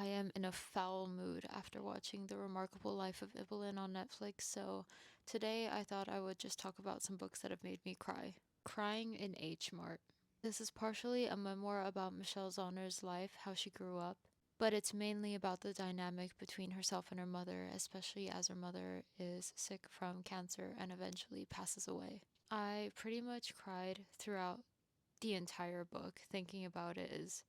I am in a foul mood after watching The Remarkable Life of Ibelin on Netflix, so today I thought I would just talk about some books that have made me cry. Crying in H Mart. This is partially a memoir about Michelle Zauner's life, how she grew up, but it's mainly about the dynamic between herself and her mother, especially as her mother is sick from cancer and eventually passes away. I pretty much cried throughout the entire book. Thinking about it is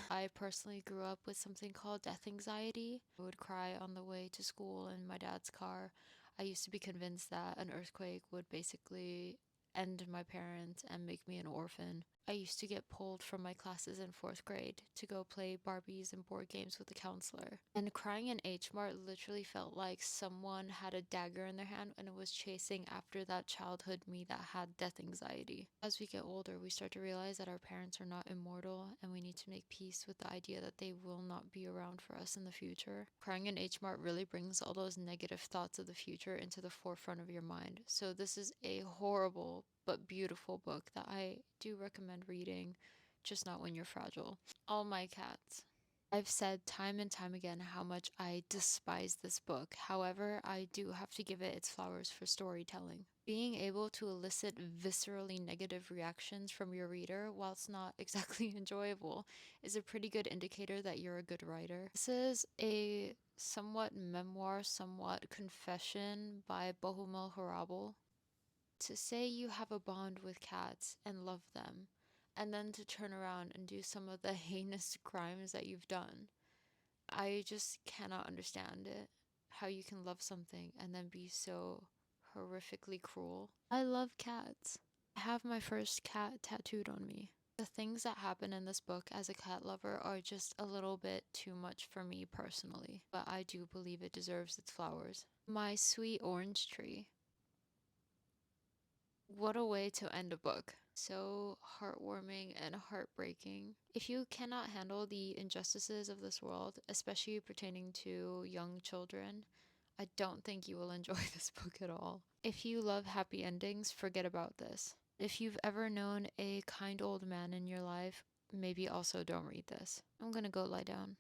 I personally grew up with something called death anxiety. I would cry on the way to school in my dad's car. I used to be convinced that an earthquake would basically end my parents and make me an orphan. I used to get pulled from my classes in fourth grade to go play Barbies and board games with the counselor. And crying in H Mart literally felt like someone had a dagger in their hand and was chasing after that childhood me that had death anxiety. As we get older, we start to realize that our parents are not immortal and we need to make peace with the idea that they will not be around for us in the future. Crying in H Mart really brings all those negative thoughts of the future into the forefront of your mind. So this is a horrible but beautiful book that I do recommend reading, just not when you're fragile. All My Cats. I've said time and time again how much I despise this book. However, I do have to give it its flowers for storytelling. Being able to elicit viscerally negative reactions from your reader, whilst not exactly enjoyable, is a pretty good indicator that you're a good writer. This is a somewhat memoir, somewhat confession by Bohumil Hrabal. To say you have a bond with cats and love them, and then to turn around and do some of the heinous crimes that you've done. I just cannot understand it. How you can love something and then be so horrifically cruel. I love cats. I have my first cat tattooed on me. The things that happen in this book as a cat lover are just a little bit too much for me personally, but I do believe it deserves its flowers. My Sweet Orange Tree. What a way to end a book. So heartwarming and heartbreaking. If you cannot handle the injustices of this world, especially pertaining to young children, I don't think you will enjoy this book at all. If you love happy endings, forget about this. If you've ever known a kind old man in your life, maybe also don't read this. I'm gonna go lie down.